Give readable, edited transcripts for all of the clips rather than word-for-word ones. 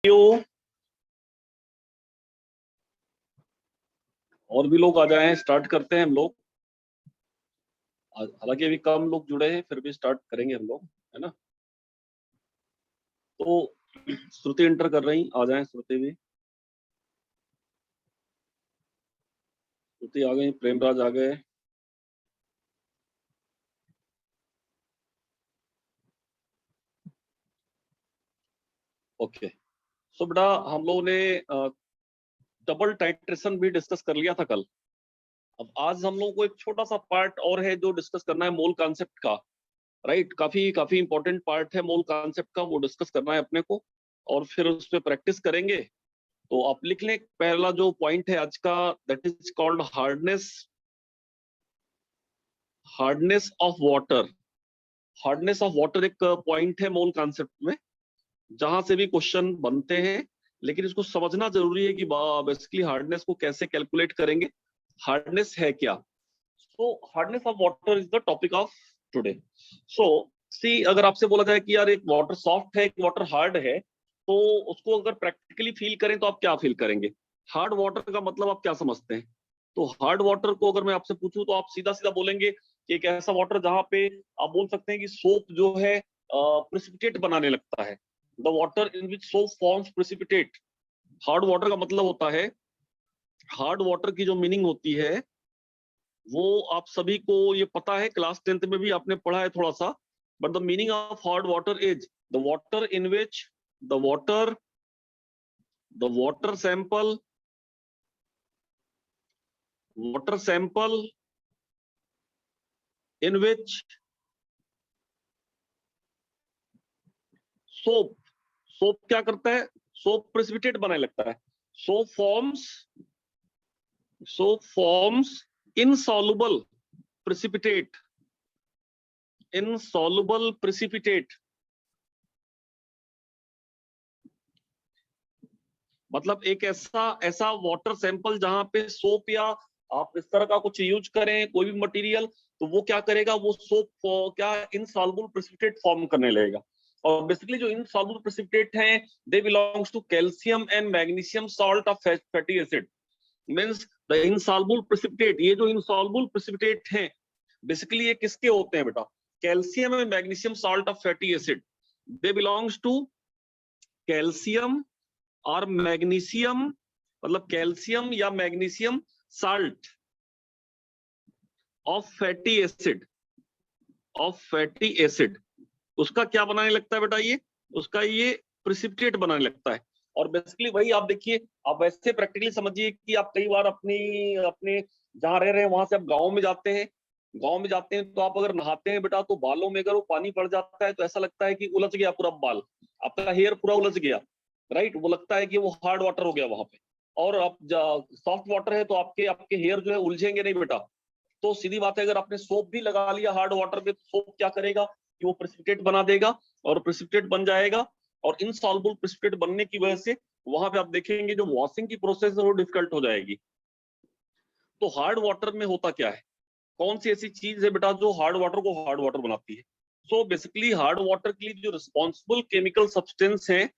और भी लोग आ जाएं, स्टार्ट करते हैं हम लोग। हालांकि अभी कम लोग जुड़े हैं, फिर भी स्टार्ट करेंगे हम लोग, है ना। तो श्रुति इंटर कर रही, आ जाएं श्रुति भी। श्रुति आ गई, प्रेमराज आ गए। ओके, सो बेटा हम लोगों ने डबल टाइट्रेशन भी डिस्कस कर लिया था कल। अब आज हम लोगों को एक छोटा सा पार्ट और है जो डिस्कस करना है, मोल कॉन्सेप्ट का। राइट, काफी काफी इंपॉर्टेंट पार्ट है मोल कॉन्सेप्ट का, वो डिस्कस करना है अपने को और फिर उस पर प्रैक्टिस करेंगे। तो आप लिख लें, पहला जो पॉइंट है आज का, that is called hardness hardness of water. Hardness of water एक पॉइंट है मोल कॉन्सेप्ट में, जहां से भी क्वेश्चन बनते हैं। लेकिन इसको समझना जरूरी है कि बेसिकली हार्डनेस को कैसे कैलकुलेट करेंगे, हार्डनेस है क्या। So hardness of water is the topic of today. So see, अगर आपसे बोला जाए कि यार एक वाटर सॉफ्ट है, एक वाटर हार्ड है, तो उसको अगर प्रैक्टिकली फील करें तो आप क्या फील करेंगे? हार्ड वाटर का मतलब आप क्या समझते हैं? तो हार्ड वाटर को अगर मैं आपसे पूछूं तो आप सीधा सीधा बोलेंगे कि एक ऐसा वाटर जहां पे आप बोल सकते हैं कि सोप जो है प्रेसिपिटेट बनाने लगता है। The water in which soap forms precipitate. Hard water का मतलब होता है, हार्ड वाटर की जो मीनिंग होती है वो आप सभी को ये पता है, क्लास 10th में भी आपने पढ़ा है थोड़ा सा। But the meaning of hard water is the water in which the water sample in which soap soap क्या करता है? सोप प्रेसिपिटेट बनाने लगता है। Soap forms precipitate insoluble precipitate. मतलब एक ऐसा ऐसा वाटर सैंपल जहां पे सोप या आप इस तरह का कुछ यूज करें, कोई भी मटेरियल, तो वो क्या करेगा, वो सोप क्या इनसॉल्युबल प्रेसिपिटेट फॉर्म करने लगेगा। और बेसिकली जो इनसॉल्युबल प्रेसिपिटेट हैं, they belongs to calcium and magnesium salt of fatty acid. Means the insoluble precipitate, ये जो इनसॉल्युबल प्रेसिपिटेट हैं, बेसिकली ये किसके होते हैं बेटा? Calcium and magnesium salt of fatty acid. They belongs to calcium और मैग्नीशियम, मतलब कैल्शियम या magnesium salt of fatty acid. उसका क्या बनाने लगता है बेटा? ये उसका ये प्रिसिपिटेट बनाने लगता है। और बेसिकली वही आप देखिए, आप वैसे प्रैक्टिकली समझिए कि आप कई बार अपनी अपने जहां रह रहे हैं वहां से आप गाँव में जाते हैं, तो आप अगर नहाते हैं बेटा, तो बालों में अगर वो पानी पड़ जाता है तो ऐसा लगता है कि उलझ गया पूरा बाल, आपका हेयर पूरा उलझ गया। राइट, वो लगता है कि वो हार्ड वाटर हो गया वहां पे। और आप सॉफ्ट वाटर है तो आपके आपके हेयर जो है उलझेंगे नहीं बेटा। तो सीधी बात है, अगर आपने सोप भी लगा लिया हार्ड वाटर में, तो सोप क्या करेगा कि वो प्रेसिपिटेट बना देगा, और प्रेसिपिटेट बन जाएगा। और इनसॉल्युबल प्रेसिपिटेट बनने की वजह से वहां पे आप देखेंगे जो वॉशिंग की प्रोसेस है वो डिफिकल्ट हो जाएगी। तो हार्ड वाटर में होता क्या है? कौन सी ऐसी चीज है बेटा जो हार्ड वाटर को हार्ड वाटर बनाती है? सो बेसिकली हार्ड वाटर के लिए जो रिस्पॉन्सिबल केमिकल सब्सटेंस है,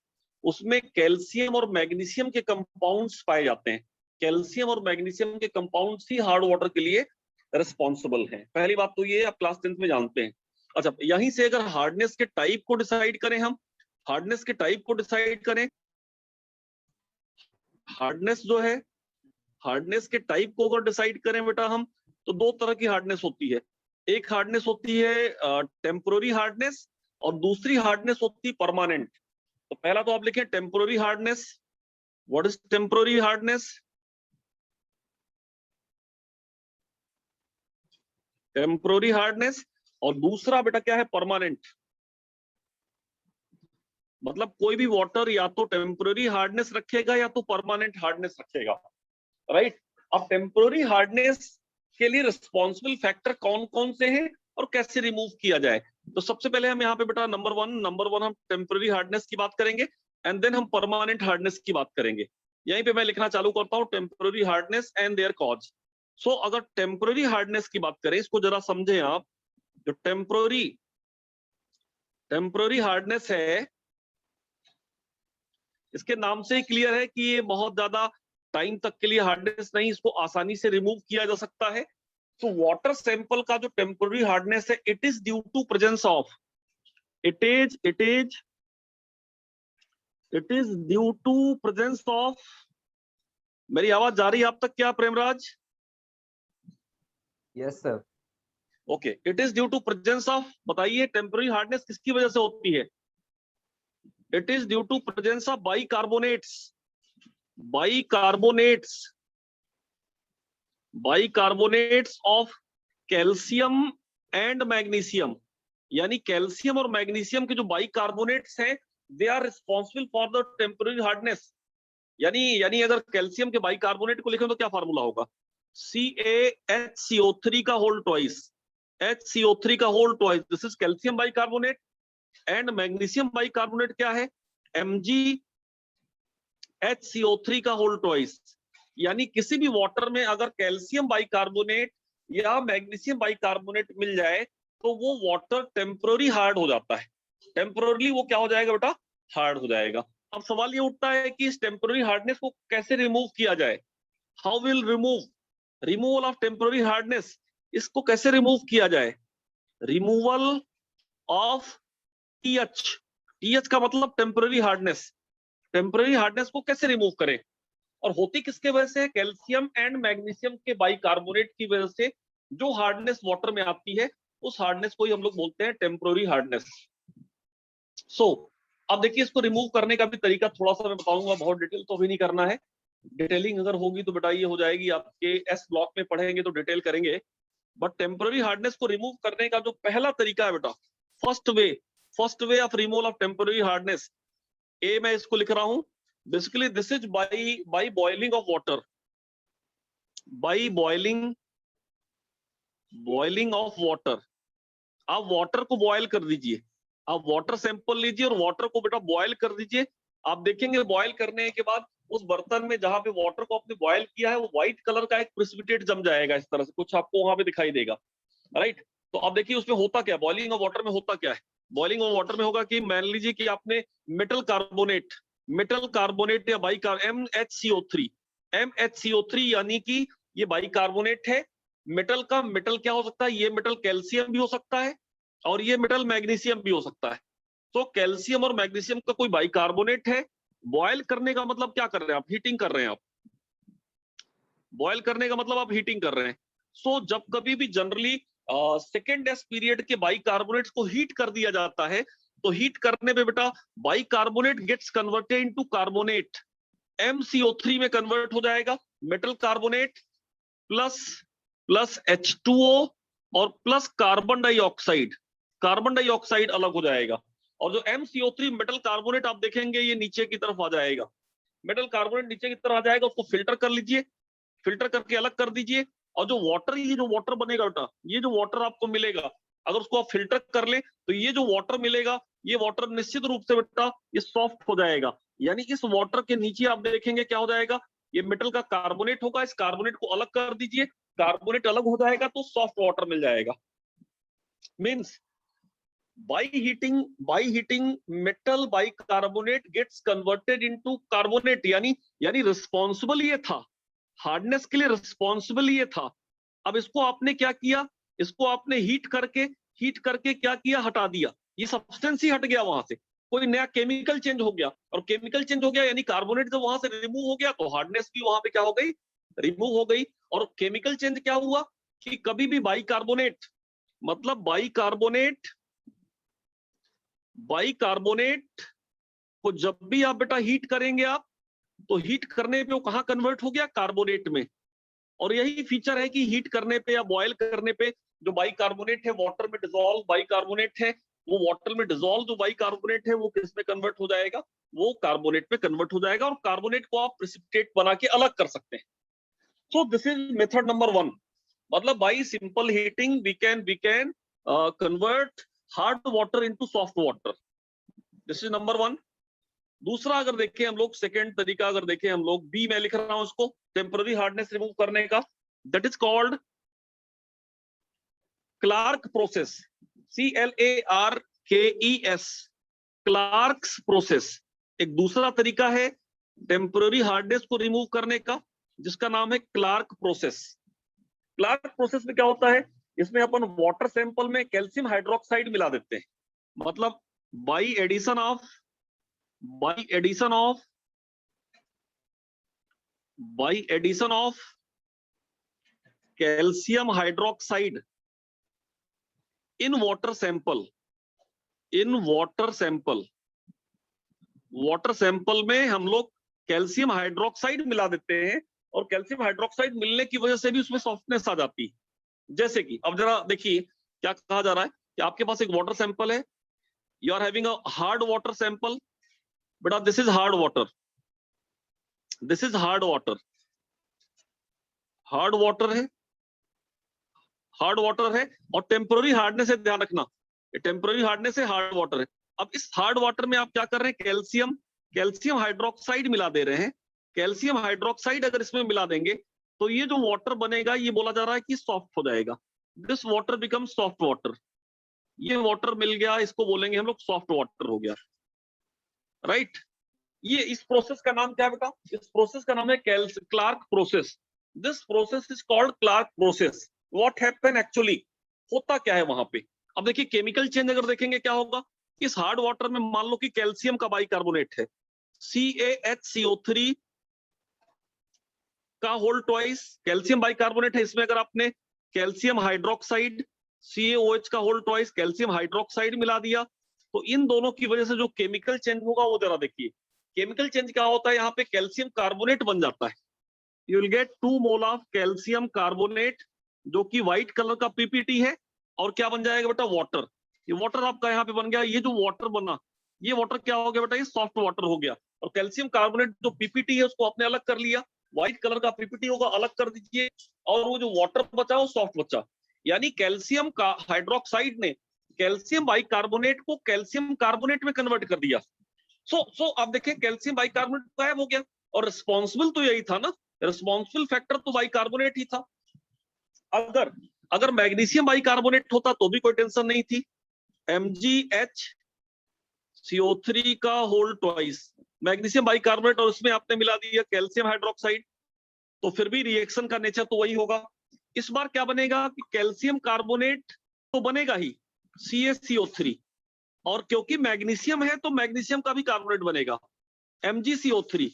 उसमें कैल्शियम और मैग्नीशियम के कंपाउंड्स पाए जाते हैं। कैल्शियम और मैग्नीशियम के कंपाउंड्स ही हार्ड वाटर के लिए रिस्पॉन्सिबल हैं। पहली बात तो ये आप क्लास 10th में जानते हैं। अच्छा, यहीं से अगर हार्डनेस के टाइप को डिसाइड करें, हम हार्डनेस के टाइप को डिसाइड करें, हार्डनेस जो है, हार्डनेस के टाइप को अगर डिसाइड करें बेटा हम, तो दो तरह की हार्डनेस होती है। एक हार्डनेस होती है टेम्पोररी हार्डनेस, और दूसरी हार्डनेस होती है परमानेंट। तो पहला तो आप लिखें temporary hardness. What is temporary hardness? Temporary hardness. और दूसरा बेटा क्या है? परमानेंट। मतलब कोई भी वाटर या तो टेम्पोररी हार्डनेस रखेगा या तो परमानेंट हार्डनेस रखेगा। राइट। अब टेम्पोररी हार्डनेस के लिए रिस्पॉन्सिबल फैक्टर कौन कौन से हैं और कैसे रिमूव किया जाए? तो सबसे पहले हम यहाँ पे बेटा नंबर वन हम टेम्पोररी हार्डनेस की बात करेंगे, एंड देन हम परमानेंट हार्डनेस की बात करेंगे। यहीं पे मैं लिखना चालू करता हूँ, temporary hardness and their cause. So अगर टेम्पोररी हार्डनेस की बात करें, इसको जरा समझें आप। जो टेम्पोररी हार्डनेस है, इसके नाम से ही क्लियर है कि ये बहुत ज्यादा टाइम तक के लिए हार्डनेस नहीं, इसको आसानी से रिमूव किया जा सकता है। तो वाटर सैंपल का जो टेम्पररी हार्डनेस है, it is due to presence of, it is due to presence of, मेरी आवाज जा रही है आप तक क्या Premraj? Yes sir. Okay, it is due to presence of, बताइए टेम्पररी हार्डनेस किसकी वजह से होती है? It is due to presence of bicarbonates, bicarbonates of calcium and magnesium. यानी कैल्शियम और मैग्नीशियम के जो बाइकार्बोनेट्स हैं, they are responsible for the temporary hardness. यानी अगर कैल्शियम के बाइकार्बोनेट को लिखें तो क्या फार्मूला होगा? CaHCO3 का होल ट्वाइस, HCO3 का whole twice, this is calcium bicarbonate. And magnesium bicarbonate क्या है? MgHCO3 का होल ट्वाइस। यानी किसी भी वाटर में अगर कैल्शियम बाइकार्बोनेट या मैग्नीशियम बाइकार्बोनेट मिल जाए तो वो वाटर टेम्पररी हार्ड हो जाता है, टेम्पररी वो क्या हो जाएगा बेटा? हार्ड हो जाएगा। अब सवाल ये उठता है कि इस टेम्पररी हार्डनेस को कैसे रिमूव किया जाए? How will removal of temporary hardness, इसको कैसे रिमूव किया जाए? रिमूवल ऑफ TH का मतलब टेम्पररी हार्डनेस, टेम्पररी हार्डनेस को कैसे रिमूव करें? और होती किसके वजह से? कैल्शियम एंड मैग्नीशियम के बाइकार्बोनेट की वजह से जो हार्डनेस वाटर में आती है, उस हार्डनेस को ही हम लोग बोलते हैं टेम्पररी हार्डनेस। सो अब देखिए, इसको रिमूव करने का भी तरीका थोड़ा सा मैं बताऊंगा, बहुत डिटेल तो भी नहीं करना है, डिटेलिंग अगर होगी तो बेटा ये हो जाएगी आपके एस ब्लॉक में, पढ़ेंगे तो डिटेल करेंगे। बट टेम्पररी हार्डनेस को रिमूव करने का जो पहला तरीका है बेटा, first way of removal of temporary hardness, ए मैं इसको लिख रहा हूं, basically this is by boiling of water, by boiling of water. आप वाटर को बॉयल कर दीजिए, आप वाटर सैंपल लीजिए और वाटर को बेटा बॉयल कर दीजिए। आप देखेंगे बॉयल करने के बाद उस बर्तन में जहां पे वाटर को आपने बॉयल किया है, वो व्हाइट कलर का एक प्रेसिपिटेट जम जाएगा, इस तरह से कुछ आपको वहां पे दिखाई देगा, राइट? तो आप देखिए उसमें होता क्या, बॉइलिंग ऑफ वाटर में होता क्या है? बॉइलिंग ऑफ वाटर में होगा कि मान लीजिए कि आपने मेटल कार्बोनेट या MnHCO3 यानी कि ये बाइकार्बोनेट है। मेटल का मेटल क्या हो सकता है? ये मेटल कैल्शियम भी हो सकता है और ये मेटल मैग्नीशियम भी हो सकता है। तो कैल्शियम और मैग्नीशियम का कोई बाइकार्बोनेट है। बॉयल करने का मतलब क्या कर रहे हैं आप? हीटिंग कर रहे हैं आप। बॉयल करने का मतलब आप हीटिंग कर रहे हैं। सो जब कभी भी जनरली सेकेंड एस पीरियड के बाइकार्बोनेट्स को हीट कर दिया जाता है, तो हीट करने पे बेटा bicarbonate gets converted into carbonate, MCO3 में कन्वर्ट हो जाएगा। मेटल कार्बोनेट प्लस H2O और प्लस कार्बन डाइऑक्साइड अलग हो जाएगा। और जो MCO3 मेटल कार्बोनेट आप देखेंगे ये नीचे की तरफ आ जाएगा, मेटल कार्बोनेट नीचे की तरफ आ जाएगा। उसको फिल्टर कर लीजिए, फिल्टर करके अलग कर दीजिए। और जो वाटर बनेगा बेटा, ये जो वाटर आपको मिलेगा, अगर उसको आप फिल्टर कर ले तो ये जो वाटर मिलेगा, ये वाटर निश्चित रूप से बेटा ये सॉफ्ट हो जाएगा। यानी इस वाटर के नीचे आप देखेंगे क्या हो जाएगा, ये मेटल का कार्बोनेट होगा। इस कार्बोनेट को अलग कर दीजिए, कार्बोनेट अलग हो जाएगा तो सॉफ्ट वाटर मिल जाएगा। Means by heating metal bicarbonate gets converted into carbonate। यानी रिस्पॉन्सिबल ये था, हार्डनेस के लिए रिस्पॉन्सिबल ये था। अब इसको आपने क्या किया, इसको आपने हीट करके क्या किया, हटा दिया। ये सब्सटेंस ही हट गया, वहां से कोई नया केमिकल चेंज हो गया। और केमिकल चेंज हो गया यानी कार्बोनेट जब वहां से रिमूव हो गया तो हार्डनेस भी वहां पे क्या हो गई, रिमूव हो गई। और केमिकल चेंज क्या हुआ कि कभी भी बाइकार्बोनेट मतलब बाइकार्बोनेट को जब भी आप बेटा हीट करेंगे आप, तो हीट करने पे वो कहां कन्वर्ट हो गया, कार्बोनेट में। और यही फीचर है कि हीट करने पे या बॉयल करने पे जो बाइकार्बोनेट है, वाटर में डिसॉल्व बाइकार्बोनेट है, वो वाटर में डिसॉल्व जो बाइकार्बोनेट है वो किस में कन्वर्ट हो जाएगा, वो कार्बोनेट में कन्वर्ट हो जाएगा। और कार्बोनेट को आप प्रेसिपिटेट बना के अलग कर सकते हैं। So this is method number 1, मतलब by simple heating we can convert hard water into soft water. This is number 1। दूसरा अगर देखें हम लोग, सेकेंड तरीका अगर देखें हम लोग, बी मैं लिख रहा हूं उसको, टेम्पररी हार्डनेस रिमूव करने का, that is called Clark process, CLARKES, Clark's process. एक दूसरा तरीका है टेम्पररी हार्डनेस को रिमूव करने का, जिसका नाम है क्लार्क प्रोसेस। क्लार्क प्रोसेस में क्या होता है, इसमें अपन वाटर सैंपल में कैल्शियम हाइड्रोक्साइड मिला देते हैं, मतलब by addition of calcium hydroxide in water sample में हम लोग कैल्शियम हाइड्रोक्साइड मिला देते हैं, और कैल्शियम हाइड्रोक्साइड मिलने की वजह से भी उसमें सॉफ्टनेस आ जाती है। जैसे कि अब जरा देखिए क्या कहा जा रहा है कि आपके पास एक वाटर सैंपल है, you are having a hard water sample, बेटा this is hard water, hard water है, और टेम्पररी हार्डनेस है, ध्यान रखना टेम्पररी हार्डनेस है, हार्ड वाटर है। अब इस हार्ड वाटर में आप क्या कर रहे हैं, कैल्शियम हाइड्रोक्साइड मिला दे रहे हैं। कैल्शियम हाइड्रोक्साइड अगर इसमें मिला देंगे तो ये जो वाटर बनेगा ये बोला जा रहा है कि सॉफ्ट हो जाएगा, this water become soft water. ये वाटर मिल गया, इसको बोलेंगे हम लोग सॉफ्ट वाटर हो गया, राइट। ये इस प्रोसेस का नाम क्या है बेटा, इस प्रोसेस का नाम है Clark process. This process is called Clark process. What happen actually, होता क्या है वहां पे। अब देखिए केमिकल चेंज अगर देखेंगे क्या होगा, इस हार्ड वाटर में मान लो कि कैल्शियम का बाइकार्बोनेट है, CaHCO3 का होल ट्वाइस कैल्शियम बाइकार्बोनेट है, इसमें अगर आपने कैल्शियम हाइड्रोक्साइड CaOH का होल ट्वाइस कैल्शियम हाइड्रोक्साइड मिला दिया, तो इन दोनों की वजह से जो केमिकल चेंज होगा वो जरा देखिए। केमिकल चेंज क्या होता है, यहाँ पे कैल्शियम कार्बोनेट बन जाता है, you will get 2 mole of calcium carbonate, जो कि व्हाइट कलर का पीपीटी है, और क्या बन जाएगा बेटा, वाटर। ये वाटर आपका यहाँ पे बन गया, ये जो वाटर बना ये वाटर क्या हो गया बेटा, ये सॉफ्ट वाटर हो गया। और कैल्शियम कार्बोनेट जो पीपीटी है उसको आपने अलग कर लिया, व्हाइट कलर का पीपीटी होगा अलग कर दीजिए, और वो जो वाटर बचा वो सॉफ्ट बचा। यानी कैल्शियम का हाइड्रोक्साइड ने कैल्शियम बाइकार्बोनेट को कैल्शियम कार्बोनेट में कन्वर्ट कर दिया। सो आप देखें कैल्शियम बाइकार्बोनेट गायब हो गया, और रिस्पॉन्सिबल तो यही था ना, रिस्पॉन्सिबल फैक्टर तो बाइकार्बोनेट ही था। अगर मैग्नीशियम बाइकार्बोनेट होता तो भी कोई टेंशन नहीं थी, MgHCO3 का होल ट्वाइस मैग्नीशियम बाइकार्बोनेट, और उसमें आपने मिला दिया कैल्शियम हाइड्रोक्साइड, तो फिर भी रिएक्शन का नेचर तो वही होगा। इस बार क्या बनेगा कि कैल्शियम कार्बोनेट तो बनेगा ही CaCO3, और क्योंकि मैग्नीशियम है तो मैग्नीशियम का भी कार्बोनेट बनेगा MgCO3,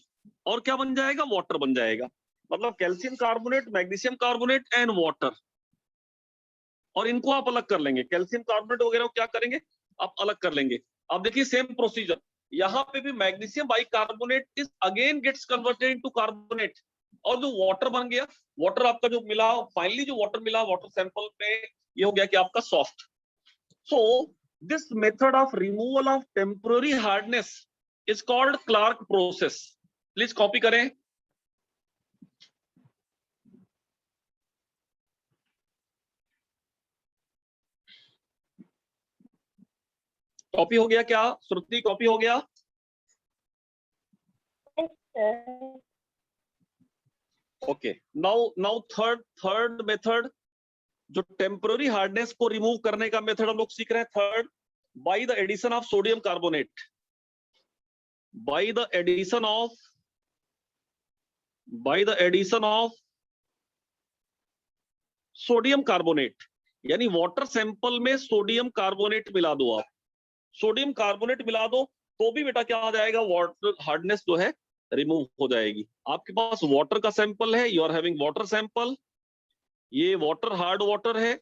और क्या बन जाएगा, वाटर बन जाएगा। मतलब calcium carbonate, magnesium carbonate and water, और इनको आप अलग कर लेंगे, कैल्शियम कार्बोनेट वगैरह क्या करेंगे आप अलग कर लेंगे। अब देखिए सेम प्रोसीजर, यहाँ पे भी magnesium bicarbonate is again gets converted into carbonate, और जो वाटर बन गया, वाटर आपका जो मिला, फाइनली जो वाटर मिला वाटर सैंपल में, ये हो गया कि आपका soft. So this method of removal of temporary hardness is called Clark process. Please copy करें। कॉपी हो गया क्या श्रुति, कॉपी हो गया? ओके, नाउ थर्ड मेथड, जो टेम्पररी हार्डनेस को रिमूव करने का मेथड हम लोग सीख रहे हैं। Third, by the addition of sodium carbonate, by the addition of sodium carbonate, यानी वाटर सैंपल में सोडियम कार्बोनेट मिला दो आप, सोडियम कार्बोनेट मिला दो तो भी बेटा क्या आ जाएगा, वाटर हार्डनेस जो है रिमूव हो जाएगी। आपके पास वाटर का सैंपल है, you are having water sample, ये वाटर हार्ड वाटर है,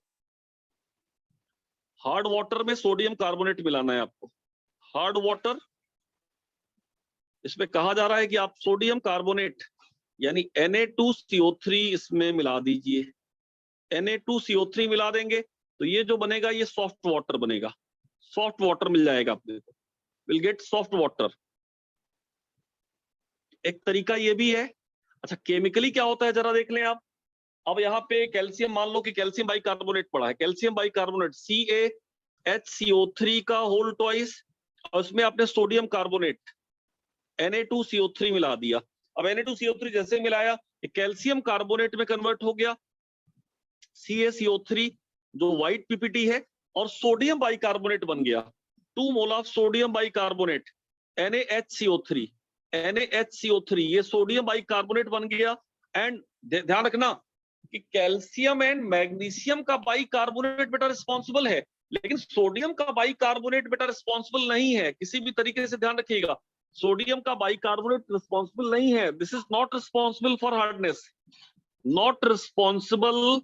हार्ड वाटर में सोडियम कार्बोनेट मिलाना है आपको, हार्ड वाटर, इसमें कहा जा रहा है कि आप सोडियम कार्बोनेट यानी Na2CO3 इसमें मिला दीजिए, Na2CO3 मिला देंगे तो ये जो बनेगा ये सॉफ्ट वाटर बनेगा, सॉफ्ट वाटर मिल जाएगा आपको, विल गेट सॉफ्ट वाटर। एक तरीका ये भी है। अच्छा केमिकली क्या होता है जरा देख लें आप। अब यहाँ पे कैल्शियम, मान लो कि कैल्शियम बाइकार्बोनेट पड़ा है, कैल्शियम बाइकार्बोनेट CaHCO3 का होल ट्वाइस, और उसमें आपने सोडियम कार्बोनेट Na2CO3 मिला दिया। अब Na2CO3 जैसे मिलाया कैल्शियम कार्बोनेट में कन्वर्ट हो गया, CaCO3 जो व्हाइट पीपीटी है, और सोडियम बाइकार्बोनेट बन गया, 2 mole of sodium bicarbonate, NaHCO3, NaHCO3 ये सोडियम बाइकार्बोनेट बन गया। एंड ध्यान रखना कि कैल्शियम एंड मैग्नीशियम का बाइकार्बोनेट बेटा रिस्पॉन्सिबल है, लेकिन सोडियम का बाइकार्बोनेट बेटा रिस्पॉन्सिबल नहीं है। किसी भी तरीके से ध्यान रखिएगा, सोडियम का बाइकार्बोनेट रिस्पॉन्सिबल नहीं है। This is not responsible for hardness, not responsible,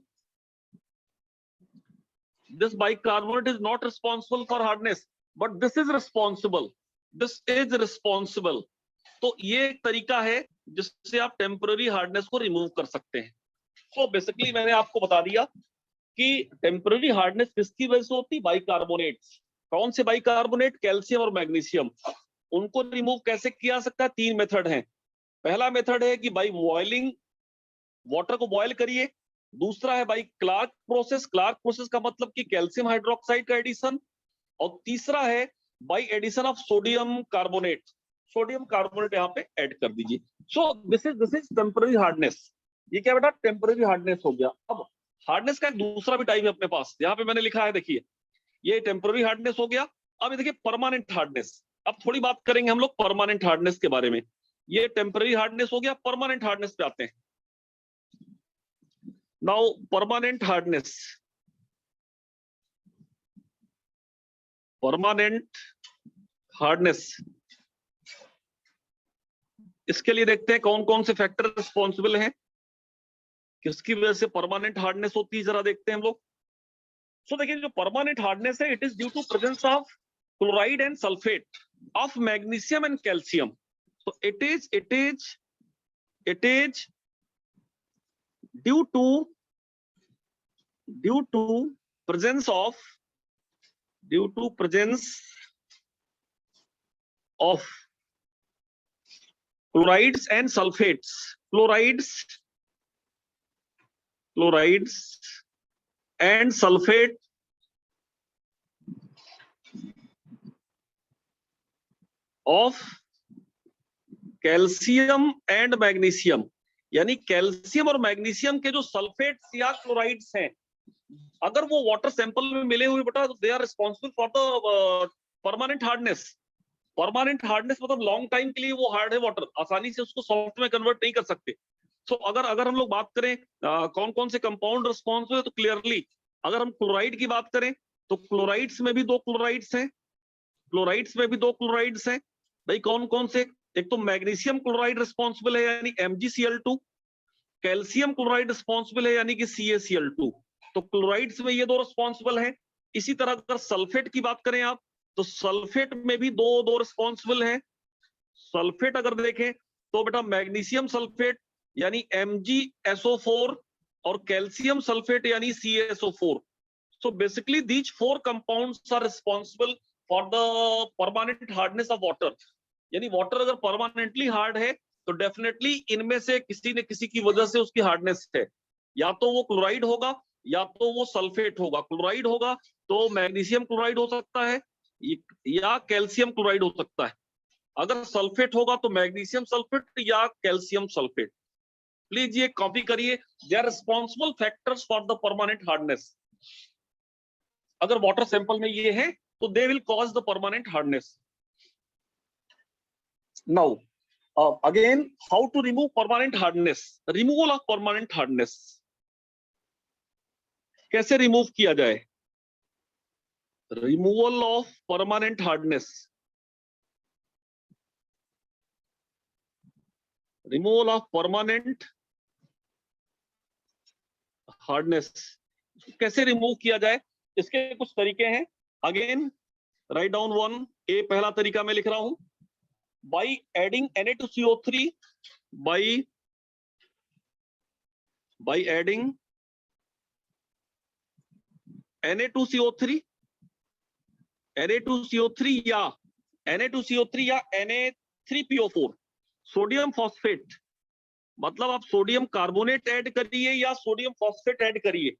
this bicarbonate is not responsible for hardness, but this is responsible, this is responsible। तो ये एक तरीका है जिससे आप टेम्पररी हार्डनेस को रिमूव कर सकते हैं। तो बेसिकली मैंने आपको बता दिया कि टेम्पररी हार्डनेस किसकी वजह से होती है, बाइकार्बोनेट्स। कौन से बाइकार्बोनेट, कैल्शियम और मैग्नीशियम। उनको रिमूव कैसे किया सकता है, 3 मेथड हैं। पहला मेथड है कि बाई बॉइलिंग, वाटर को बॉयल करिए। दूसरा है by Clark process, Clark process का मतलब कि कैल्शियम हाइड्रोक्साइड का एडिशन। और तीसरा है by addition of sodium carbonate, sodium carbonate यहाँ पे ऐड कर दीजिए। So this is temporary hardness. ये क्या बेटा, टेम्पररी हार्डनेस हो गया। अब हार्डनेस का एक दूसरा भी टाइप है अपने पास, यहाँ पे मैंने लिखा है, देखिए ये टेम्पररी हार्डनेस हो गया। अब ये देखिए परमानेंट हार्डनेस। अब थोड़ी बात करेंगे हम लोग परमानेंट हार्डनेस के बारे में। ये टेम्पररी हार्डनेस हो गया, परमानेंट हार्डनेस पे आते हैं। Now permanent hardness, permanent hardness, इसके लिए देखते हैं कौन कौन से फैक्टर रिस्पॉन्सिबल हैं, किसकी वजह से परमानेंट हार्डनेस होती है, जरा देखते हैं हम लोग। सो देखिए जो परमानेंट हार्डनेस है, it is due to presence of chloride and sulphate of magnesium and calcium. So it is due to presence of chlorides and sulfates, chlorides and sulfate of calcium and magnesium. यानी calcium और magnesium के जो sulphates या chlorides हैं, अगर वो water sample में मिले हुए बेटा, तो they are responsible for the permanent hardness. Permanent hardness मतलब लॉन्ग टाइम के लिए वो हार्ड है वाटर, आसानी से उसको सॉफ्ट में कन्वर्ट नहीं कर सकते। सो अगर हम लोग बात करें कौन कौन से कंपाउंड रिस्पॉन्सिबल है, तो क्लियरली अगर हम क्लोराइड की बात करें तो क्लोराइड्स में भी 2 क्लोराइड्स हैं, क्लोराइड्स में भी 2 क्लोराइड्स हैं भाई। कौन कौन से, एक तो मैग्नीशियम क्लोराइड रिस्पॉन्सिबल है यानी MgCl2, कैल्शियम क्लोराइड रिस्पॉन्सिबल है यानी कि CaCl2। तो क्लोराइड्स में ये 2 रिस्पॉन्सिबल हैं। इसी तरह अगर सल्फेट की बात करें आप, तो सल्फेट में भी दो रिस्पॉन्सिबल हैं। सल्फेट अगर देखें तो बेटा मैग्नीशियम सल्फेट यानी MgSO4 और कैल्शियम सल्फेट यानी CaSO4। So basically these 4 compounds are responsible for the permanent hardness of water. यानी वाटर अगर परमानेंटली हार्ड है तो डेफिनेटली इनमें से किसी न किसी की वजह से उसकी हार्डनेस है। या तो वो क्लोराइड होगा या तो वो सल्फेट होगा। क्लोराइड होगा तो मैग्नीशियम क्लोराइड हो सकता है या कैल्शियम क्लोराइड हो सकता है। अगर सल्फेट होगा तो मैग्नीशियम सल्फेट या कैल्शियम सल्फेट। प्लीज ये कॉपी करिए, they are responsible factors for the permanent hardness. अगर वाटर सैंपल में ये है तो they will cause the permanent hardness. Now, again, how to remove permanent hardness? Removal of permanent hardness. कैसे remove किया जाए? Removal of permanent hardness. Removal of permanent hardness. कैसे remove किया जाए? इसके कुछ तरीके हैं। Again, write down one. A पहला तरीका मैं लिख रहा हूं। By adding Na2CO3, by adding Na2CO3 या Na2CO3 या Na3PO4 सोडियम फॉस्फेट, मतलब आप सोडियम कार्बोनेट ऐड करिए या सोडियम फॉस्फेट ऐड करिए।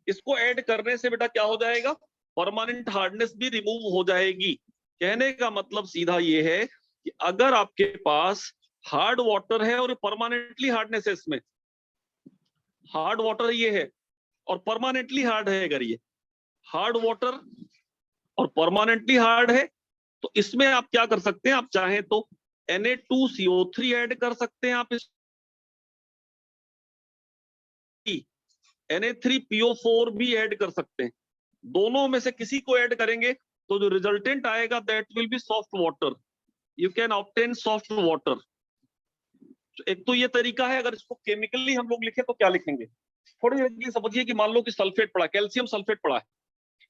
इसको ऐड करने से बेटा क्या हो जाएगा, परमानेंट हार्डनेस भी रिमूव हो जाएगी। कहने का मतलब सीधा ये है कि अगर आपके पास हार्ड वाटर है और परमानेंटली हार्डनेस है, इसमें हार्ड वाटर ये है और परमानेंटली हार्ड है, अगर ये हार्ड वाटर और परमानेंटली हार्ड है तो इसमें आप क्या कर सकते हैं, आप चाहें तो Na2CO3 ऐड कर सकते हैं, आप इस Na3PO4 भी ऐड कर सकते हैं। दोनों में से किसी को ऐड करेंगे तो जो रिजल्टेंट आएगा that will be soft water, you can obtain soft water. एक तो ये तरीका है। अगर इसको केमिकली हम लोग लिखे तो क्या लिखेंगे, थोड़ी जल्दी समझिए कि मान लो कि सल्फेट पड़ा, कैल्शियम सल्फेट पड़ा है,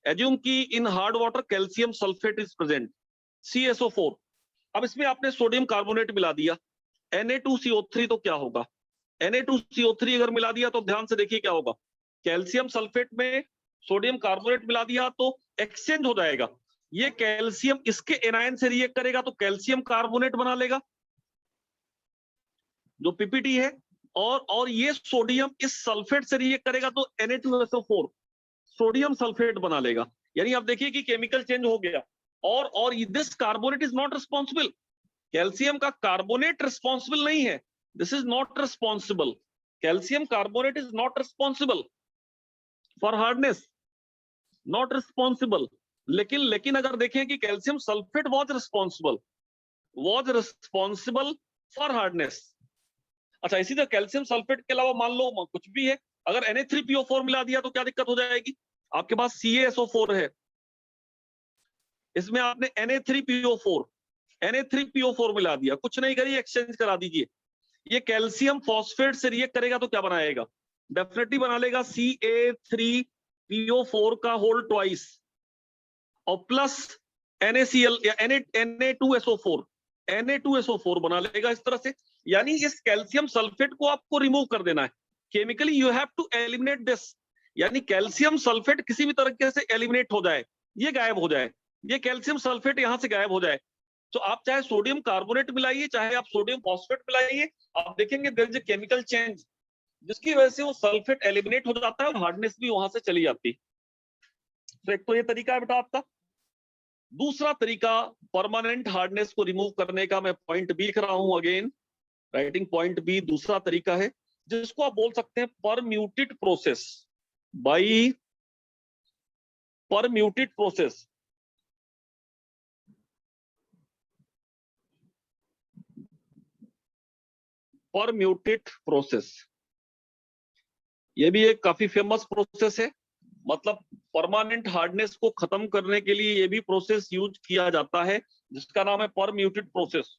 एज्यूम कि in hard water calcium sulphate is present, CSO4। अब इसमें आपने सोडियम कार्बोनेट मिला दिया, Na2CO3, तो क्या होगा, Na2CO3 अगर मिला दिया तो ध्यान से देखिए क्या होगा, कैल्शियम सल्फेट में सोडियम कार्बोनेट मिला दिया तो एक्सचेंज हो जाएगा, ये कैल्शियम इसके एनायन से रिएक्ट करेगा तो कैल्शियम कार्बोनेट बना लेगा जो पीपीटी है, और ये सोडियम इस सल्फेट से रिएक्ट करेगा तो Na2SO4 सोडियम सल्फेट बना लेगा। यानी आप देखिए कि केमिकल चेंज हो गया, और this carbonate is not responsible, calcium का कार्बोनेट रिस्पॉन्सिबल नहीं है, this is not responsible, calcium carbonate is not responsible for hardness, not responsible. लेकिन अगर देखें कि calcium sulphate was responsible for hardness. अच्छा, इसी तरह कैल्शियम सल्फेट के अलावा मान लो कुछ भी है, अगर Na3PO4 मिला दिया तो क्या दिक्कत हो जाएगी, आपके पास CaSO4 है, इसमें आपने Na3PO4 मिला दिया, कुछ नहीं करिए, एक्सचेंज करा दीजिए, ये कैल्शियम फॉस्फेट से रिएक्ट करेगा तो क्या बनाएगा, डेफिनेटली बना लेगा Ca3PO4 का होल ट्वाइस और प्लस NaCl या Na2SO4 बना लेगा इस तरह से। यानी इस कैल्शियम सल्फेट को आपको रिमूव कर देना है, chemically you have to eliminate this, यानी कैल्शियम सल्फेट किसी भी तरीके से एलिमिनेट हो जाए, ये गायब हो जाए, ये कैल्शियम सल्फेट यहां से गायब हो जाए। तो आप चाहे सोडियम कार्बोनेट मिलाइए, चाहे आप सोडियम फॉस्फेट मिलाइए, आप देखेंगे there is a chemical change जिसकी वजह से वो सल्फेट एलिमिनेट हो जाता है और हार्डनेस भी वहां से चली जाती है। तो एक तो ये तरीका है बेटा आपका। दूसरा तरीका परमानेंट हार्डनेस को रिमूव करने का, मैं पॉइंट बी लिख रहा हूं, अगेन राइटिंग पॉइंट बी, दूसरा तरीका है जिसको आप बोल सकते हैं permuted process, bye permuted process. Permuted process ये भी एक काफी फेमस प्रोसेस है, मतलब परमानेंट हार्डनेस को खत्म करने के लिए ये भी प्रोसेस यूज किया जाता है जिसका नाम है परम्यूटेड प्रोसेस।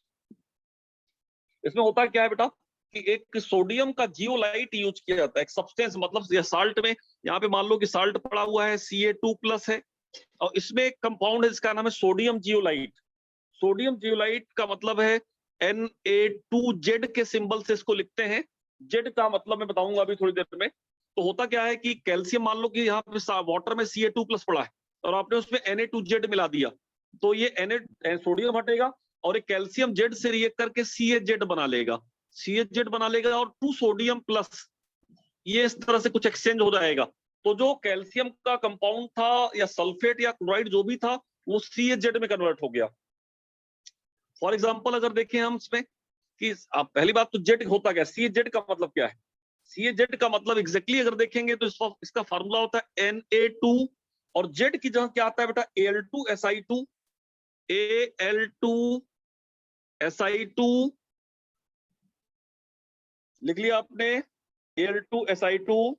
इसमें होता क्या है बेटा कि एक सोडियम का जियोलाइट यूज किया जाता है, एक सब्सटेंस, मतलब ये साल्ट में, यहाँ पे मान लो कि साल्ट पड़ा हुआ है, Ca2+ है, और इसमें एक कंपाउंड है जिसका नाम है सोडियम जियोलाइट। सोडियम जियोलाइट का मतलब है Na2Z के सिंबल से इसको लिखते हैं, जेड का मतलब मैं बताऊंगा अभी थोड़ी देर में। तो होता क्या है कि कैल्शियम, मान लो कि यहाँ पे वाटर में Ca2+ पड़ा है और आपने उसमें Na2Z मिला दिया, तो ये सोडियम हटेगा और एक कैल्शियम जेड से रिएक्ट करके CaZ बना लेगा, CaZ बना लेगा और 2 सोडियम प्लस, ये इस तरह से कुछ एक्सचेंज हो जाएगा। तो जो कैल्शियम का कंपाउंड था या सल्फेट या क्लोराइड जो भी था वो CaZ में कन्वर्ट हो गया। फॉर एग्जाम्पल अगर देखें हम इसमें कि आप पहली बात तो जेड होता क्या, CaZ का मतलब क्या है, CaZ का मतलब एग्जैक्टली अगर देखेंगे तो इसका फार्मूला होता है Na2 और जेड की जगह क्या आता है बेटा Al2Si2, Al2Si2 लिख लिया आपने, Al2Si2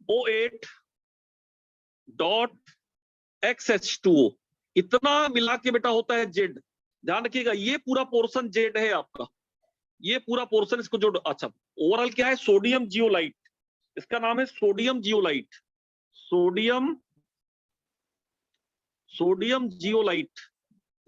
O8.XH2O, इतना मिला के बेटा होता है जेड। ध्यान रखिएगा ये पूरा पोर्शन जेड है आपका, ये पूरा पोर्शन इसको जो, अच्छा ओवरऑल क्या है, सोडियम जियोलाइट, इसका नाम है सोडियम जियोलाइट, सोडियम जियोलाइट,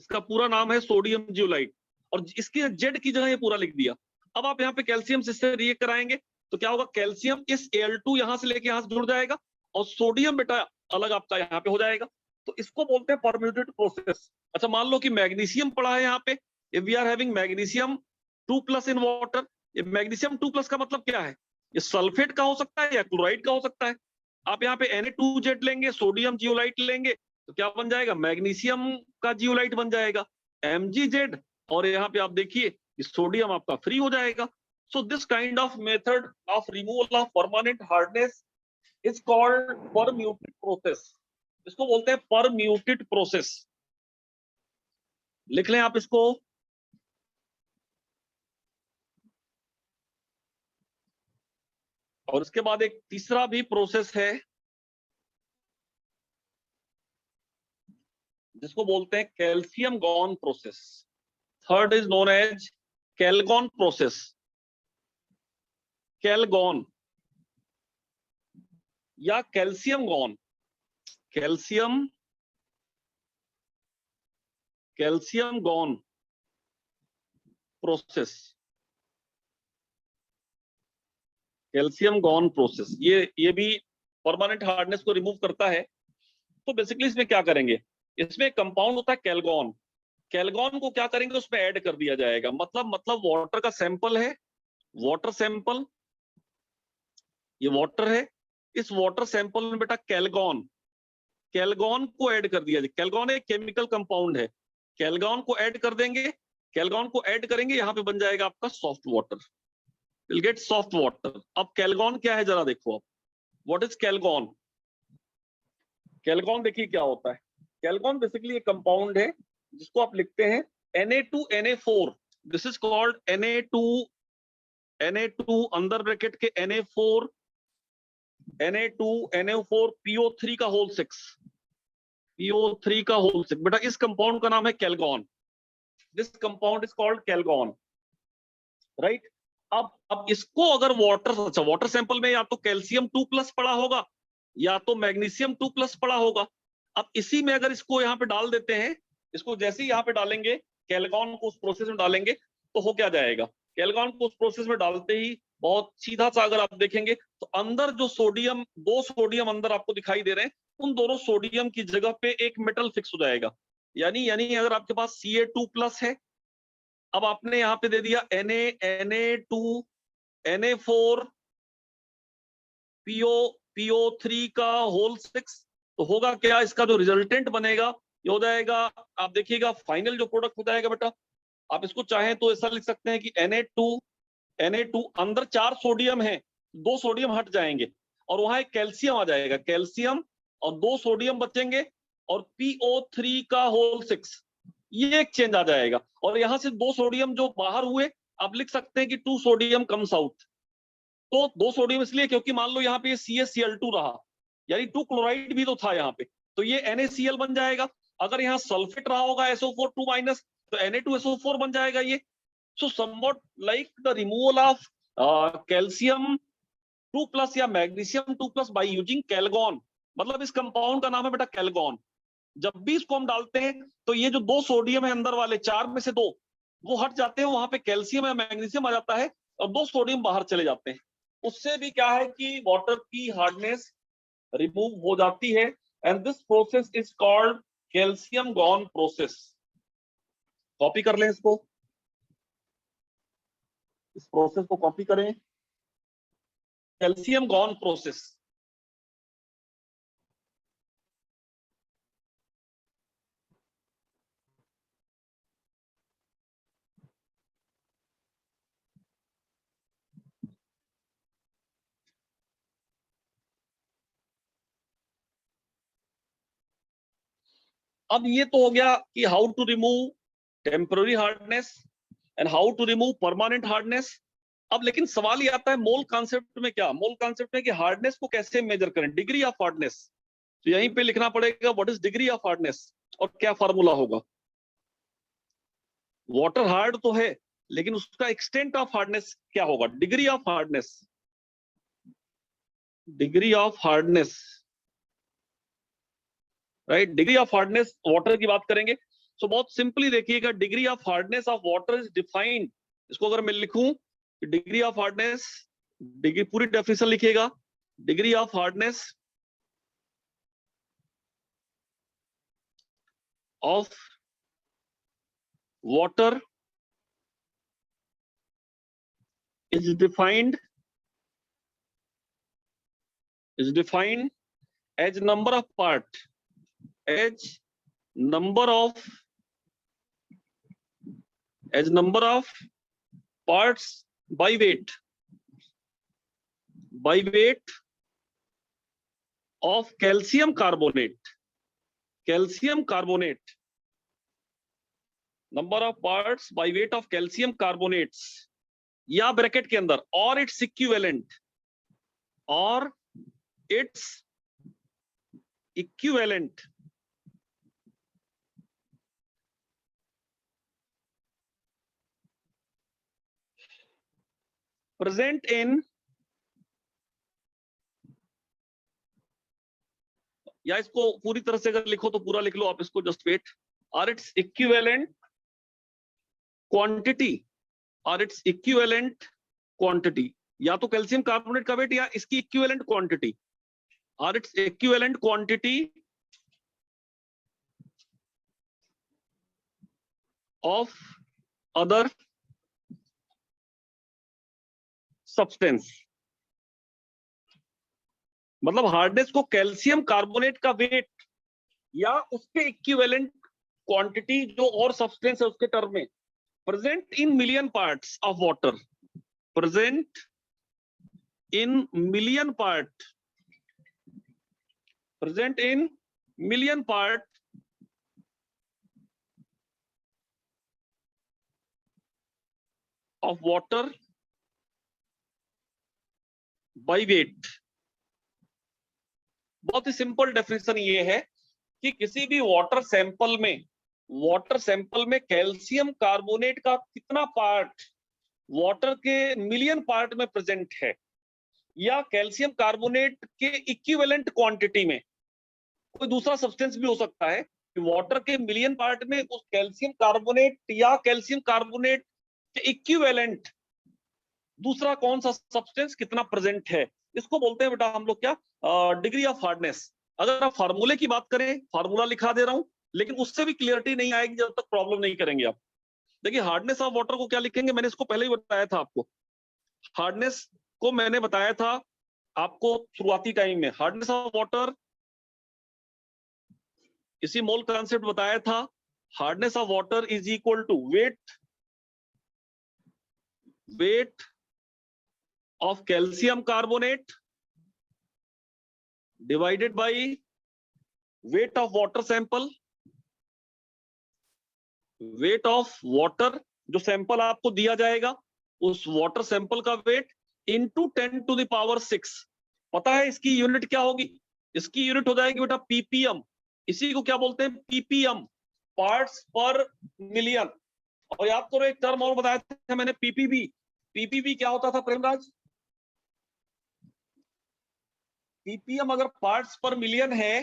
इसका पूरा नाम है सोडियम जियोलाइट, और इसकी जेड की जगह ये पूरा लिख दिया। अब आप यहाँ पे कैल्शियम से रिएक्ट कराएंगे तो क्या होगा, कैल्शियम इस Al2 यहां से लेके यहां से जुड़ जाएगा और सोडियम बेटा अलग आपका यहाँ पे हो जाएगा, तो इसको बोलते हैं परम्यूटेड प्रोसेस। अच्छा मान लो कि मैग्नीशियम पड़ा है यहाँ पे, if we are having magnesium 2+ in water, ये मैग्नीशियम 2+ का मतलब क्या है, ये सल्फेट का हो सकता है या क्लोराइड का हो सकता है। आप यहाँ पे Na2Z लेंगे, सोडियम जियोलाइट लेंगे तो क्या बन जाएगा, मैग्नीशियम का जियोलाइट बन जाएगा Mgz, और यहाँ पे आप देखिए सोडियम आपका फ्री हो जाएगा। So this kind of method of removal of permanent hardness is called permuted process, इसको बोलते हैं परम्यूटेड प्रोसेस। लिख लें आप इसको। और इसके बाद एक तीसरा भी प्रोसेस है जिसको बोलते हैं calcium gone process. Third is known as Calgon process. Calgon या calcium gone. Calcium calcium gone process. Calcium gone process ये भी परमानेंट हार्डनेस को रिमूव करता है। तो बेसिकली इसमें क्या करेंगे, इसमें कंपाउंड होता है कैलगॉन। कैलगॉन को क्या करेंगे, उसमें ऐड कर दिया जाएगा। मतलब वाटर का सैंपल है, वाटर सैंपल, ये वाटर है, इस वाटर सैंपल में बेटा कैलगॉन, कैलगॉन को ऐड कर दिया जाए। कैलगॉन एक केमिकल कंपाउंड है, कैलगॉन को ऐड कर देंगे। कैलगॉन को ऐड करेंगे, यहाँ पे बन जाएगा आपका soft water, will get soft water. अब कैलगॉन क्या है जरा देखो आप, व्हाट इज कैलगॉन। कैलगॉन देखिए क्या होता है। कैलगॉन बेसिकली एक कंपाउंड है जिसको आप लिखते हैं Na2Na4। This is called Na2 अंदर ब्रैकेट के Na4 Na2 PO3 का होल 6, PO3 का होल 6। बेटा इस कंपाउंड का नाम है Calgon. This compound is called Calgon, right. अब इसको अगर वाटर सैंपल में या तो कैल्शियम 2+ पड़ा होगा या तो मैग्नीशियम 2+ पड़ा होगा। अब इसी में अगर इसको यहाँ पे डाल देते हैं, इसको जैसे ही यहाँ पे डालेंगे, कैलगॉन को उस प्रोसेस में डालेंगे, तो हो क्या जाएगा, कैलगॉन को उस प्रोसेस में डालते ही बहुत सीधा सा अगर आप देखेंगे तो अंदर जो सोडियम, 2 सोडियम अंदर आपको दिखाई दे रहे हैं, उन दोनों सोडियम की जगह पे एक मेटल फिक्स हो जाएगा। यानी अगर आपके पास Ca2+ है, अब आपने यहाँ पे दे दिया Na2Na4 PO3 का होल 6, तो होगा क्या, इसका जो रिजल्टेंट बनेगा ये हो जाएगा, आप देखिएगा फाइनल जो प्रोडक्ट हो जाएगा बेटा, आप इसको चाहें तो ऐसा लिख सकते हैं कि Na2 अंदर 4 सोडियम है, 2 सोडियम हट जाएंगे और वहां एक कैल्शियम आ जाएगा, कैल्शियम और 2 सोडियम बचेंगे और PO3 का होल 6, ये एक चेंज आ जाएगा। और यहां से 2 सोडियम जो बाहर हुए, आप लिख सकते हैं कि 2 सोडियम कम्स आउट। तो 2 सोडियम इसलिए क्योंकि मान लो यहाँ पे CaCl2 रहा, यानी 2 क्लोराइड भी तो था यहाँ पे, तो ये NaCl बन जाएगा। अगर यहाँ सल्फेट रहा होगा SO4 2- तो Na2SO4 बन जाएगा ये। So somewhat like the removal of calcium 2+ या मैग्नीशियम 2+ बाय यूजिंग कैलगॉन। मतलब इस कंपाउंड का नाम है बेटा कैलगॉन। जब भी इसको हम डालते हैं तो ये जो 2 सोडियम है अंदर वाले, 4 में से 2 वो हट जाते हैं, वहां पे कैल्शियम या मैग्नीशियम आ जाता है और 2 सोडियम बाहर चले जाते हैं। उससे भी क्या है कि वाटर की हार्डनेस रिमूव हो जाती है। And this process is called calcium gone process. Copy कर लें इसको, इस प्रोसेस को कॉपी करें, कैल्शियम गॉन प्रोसेस। अब ये तो हो गया कि how to remove temporary hardness and how to remove permanent hardness. अब लेकिन सवाल ये आता है मोल कॉन्सेप्ट में, क्या मोल कॉन्सेप्ट में कि हार्डनेस को कैसे मेजर करें, डिग्री ऑफ हार्डनेस। तो यहीं पे लिखना पड़ेगा what is degree of hardness और क्या फार्मूला होगा। वाटर हार्ड तो है लेकिन उसका एक्सटेंट ऑफ हार्डनेस क्या होगा, degree of hardness. Degree of hardness, right, degree of hardness water की बात करेंगे। सो बहुत सिंपली देखिएगा, degree of hardness of water is defined, इसको अगर मैं लिखूं, डिग्री ऑफ हार्डनेस, डिग्री पूरी डेफिनेशन लिखिएगा, degree of hardness of water is defined as number of part, as number of parts by weight of calcium carbonate number of parts by weight of calcium carbonates, या bracket के अंदर और its equivalent, और its equivalent present in, या इसको पूरी तरह से अगर लिखो तो पूरा लिख लो आप इसको, जस्ट वेट, और इट्स इक्विवेलेंट क्वांटिटी, और इट्स इक्विवेलेंट क्वांटिटी, या तो कैल्शियम कार्बोनेट का वेट या इसकी इक्विवेलेंट क्वांटिटी, और its equivalent quantity of other substance. मतलब हार्डनेस को कैल्शियम कार्बोनेट का वेट या उसके इक्विवेलेंट क्वांटिटी जो और सब्सटेंस है उसके टर्म में, present in million parts of water, present in million part, present in million part of water by weight. बहुत ही सिंपल डेफिनेशन ये है कि किसी भी वाटर सैंपल में कैल्शियम कार्बोनेट का कितना पार्ट वाटर के मिलियन पार्ट में प्रेजेंट है, या कैल्शियम कार्बोनेट के इक्विवेलेंट क्वांटिटी में, कोई दूसरा सब्सटेंस भी हो सकता है कि वाटर के मिलियन पार्ट में उस कैल्शियम कार्बोनेट या कैल्शियम कार्बोनेट के इक्विवेलेंट दूसरा कौन सा सब्सटेंस कितना प्रेजेंट है, इसको बोलते हैं बेटा हम लोग क्या, डिग्री ऑफ हार्डनेस। अगर आप फार्मूले की बात करें, फार्मूला लिखा दे रहा हूं, लेकिन उससे भी क्लियरिटी नहीं आएगी जब तक प्रॉब्लम नहीं करेंगे आप। देखिए हार्डनेस ऑफ वाटर को क्या लिखेंगे, मैंने इसको पहले ही बताया था आपको, हार्डनेस को मैंने बताया था आपको शुरुआती टाइम में, हार्डनेस ऑफ वाटर इसी मोल कॉन्सेप्ट बताया था, hardness of water is equal to weight of calcium carbonate divided by weight of water sample, weight of water जो सैंपल आपको दिया जाएगा उस वाटर सैंपल का weight into 10 to the power 6। पता है इसकी यूनिट क्या होगी, इसकी यूनिट हो जाएगी बेटा पीपीएम, इसी को क्या बोलते हैं पीपीएम, पार्ट्स पर मिलियन। और याद करो एक टर्म और बताया था मैंने, पीपीबी। पीपीबी क्या होता था प्रेमराज, पीपीएम अगर पार्ट्स पर मिलियन है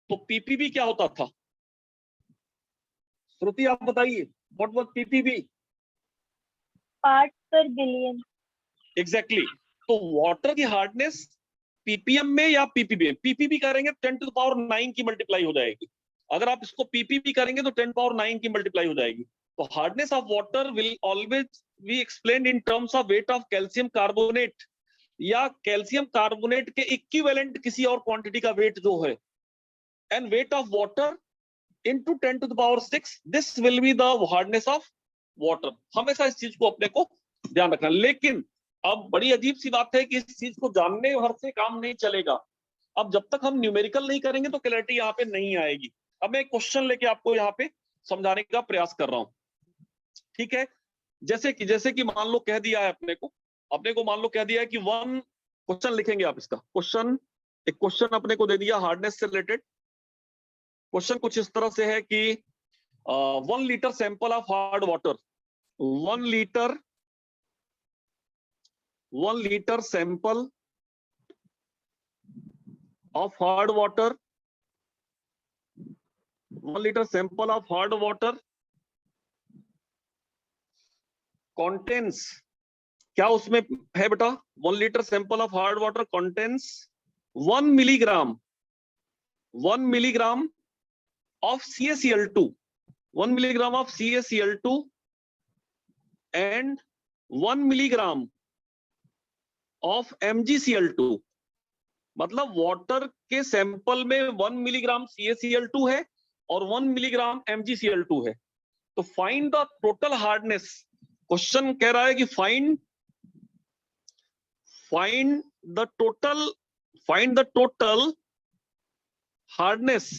तो पीपीबी क्या होता था, श्रुति आप बताइए, व्हाट वाज पीपीबी? पार्ट्स पर बिलियन। एग्जैक्टली। तो वाटर की हार्डनेस पीपीएम में या पीपीबी में, पीपीबी करेंगे 10 to the power 9 की मल्टीप्लाई हो जाएगी, अगर आप इसको पीपीबी करेंगे तो 10 to the power 9 की मल्टीप्लाई हो जाएगी। तो hardness of water will always be explained in terms of weight of calcium carbonate या कैल्शियम कार्बोनेट के इक्विवेलेंट किसी और क्वांटिटी का वेट जो है, and weight of water into 10 to the power 6, this will be the hardness of water. हमेशा इस चीज को अपने को ध्यान रखना। लेकिन अब बड़ी अजीब सी बात है कि इस चीज को जानने भर से काम नहीं चलेगा, अब जब तक हम न्यूमेरिकल नहीं करेंगे तो क्लैरिटी यहाँ पे नहीं आएगी। अब मैं एक क्वेश्चन लेके आपको यहाँ पे समझाने का प्रयास कर रहा हूँ, ठीक है। जैसे कि मान लो कह दिया है अपने को मान लो कह दिया है कि वन क्वेश्चन लिखेंगे आप, इसका क्वेश्चन, एक क्वेश्चन अपने को दे दिया हार्डनेस से रिलेटेड। क्वेश्चन कुछ इस तरह से है कि 1 litre sample of hard water, 1 litre sample of hard water, 1 litre sample of hard water contains, क्या उसमें है बेटा, 1 litre sample of hard water contains 1 milligram of CaCl2, 1 milligram of CaCl2 and 1 milligram of MgCl2। मतलब water के sample में 1 milligram CaCl2 है और 1 milligram MgCl2 है। तो find the total hardness, question कह रहा है कि find the total hardness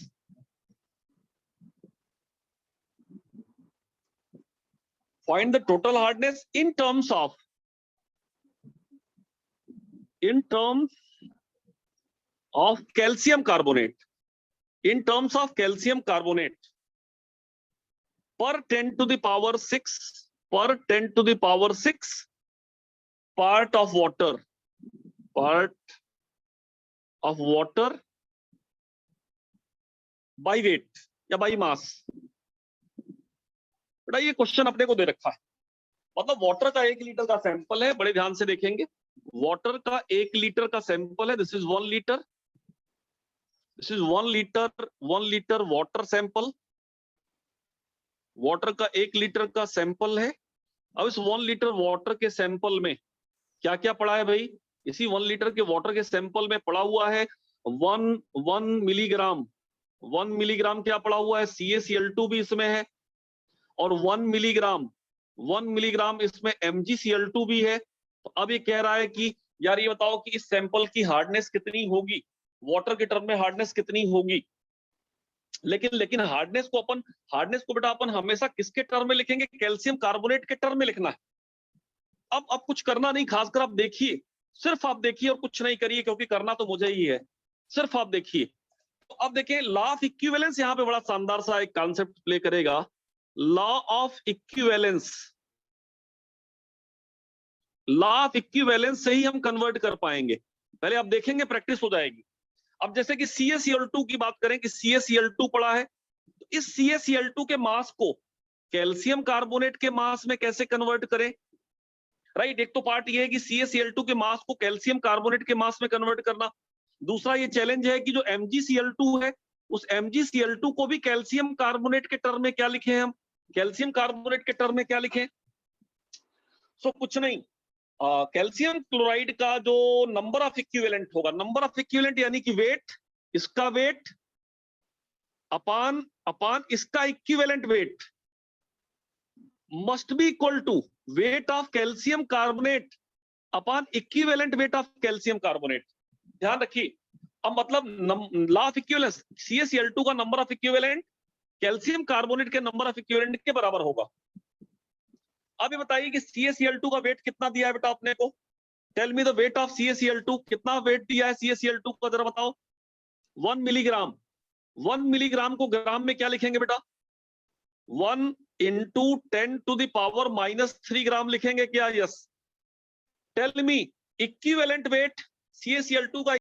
find the total hardness in terms of calcium carbonate, in terms of calcium carbonate per 10 to the power 6 part of water by weight या by mass। बेटा ये question अपने को दे रखा है, मतलब वाटर का 1 litre का सैंपल है, बड़े ध्यान से देखेंगे, वाटर का 1 लीटर का सैंपल है, this is 1 litre, this is 1 litre water sample, water का 1 लीटर का सैंपल है। अब इस 1 लीटर वाटर के सैंपल में क्या क्या पड़ा है भाई? इसी 1 लीटर के वाटर के सैंपल में पड़ा हुआ है 1 मिलीग्राम क्या पड़ा हुआ है? CaCl2 भी इसमें है, और 1 मिलीग्राम इसमें MgCl2 भी है। तो अब ये कह रहा है कि यार ये बताओ कि इस सैंपल की हार्डनेस कितनी होगी, वाटर के टर्म में हार्डनेस कितनी होगी। लेकिन हार्डनेस को बेटा अपन हमेशा किसके टर्म में लिखेंगे? कैल्शियम कार्बोनेट के टर्म में लिखना है। अब कुछ करना नहीं, खासकर आप देखिए, सिर्फ आप देखिए और कुछ नहीं करिए, क्योंकि करना तो मुझे ही है, सिर्फ आप देखिए। तो अब देखिए लॉ ऑफ इक्विवेलेंस यहाँ पे बड़ा शानदार सा एक कॉन्सेप्ट प्ले करेगा। लॉ ऑफ इक्विवेलेंस से ही हम कन्वर्ट कर पाएंगे। पहले आप देखेंगे, प्रैक्टिस हो जाएगी। अब जैसे कि CaCl2 की बात करें कि CaCl2 पड़ा है, तो इस CaCl2 के मास को कैल्शियम कार्बोनेट के मास में कैसे कन्वर्ट करें? राइट, एक तो पार्ट ये है कि CaCl2 के मास को कैल्शियम कार्बोनेट के मास में कन्वर्ट करना। दूसरा ये चैलेंज है कि जो MgCl2 है, उस MgCl2 को भी कैल्शियम कार्बोनेट के टर्म में क्या लिखे हम? कैल्शियम कार्बोनेट के टर्म में क्या लिखें? सो कुछ नहीं, कैल्शियम क्लोराइड का जो नंबर ऑफ इक्विवेलेंट होगा, नंबर ऑफ इक्विवेलेंट यानी कि वेट, इसका वेट अपान इसका equivalent weight must be equal to weight of calcium carbonate upon equivalent weight of calcium carbonate. ध्यान रखिए, अब मतलब लॉ ऑफ इक्विवेलेंस, CaCl2 का number of equivalent calcium carbonate के नंबर ऑफ इक्विवेलेंट के बराबर होगा। अब ये बताइए कि CaCl2 का वेट कितना दिया है बेटा अपने को? Tell me the weight of CaCl2, कितना वेट दिया है CaCl2 का, जरा बताओ। 1 मिलीग्राम। 1 मिलीग्राम को ग्राम में क्या लिखेंगे बेटा? 1 into 10 to the power -3 gram लिखेंगे क्या? Yes. Tell me equivalent weight, CaCl2 का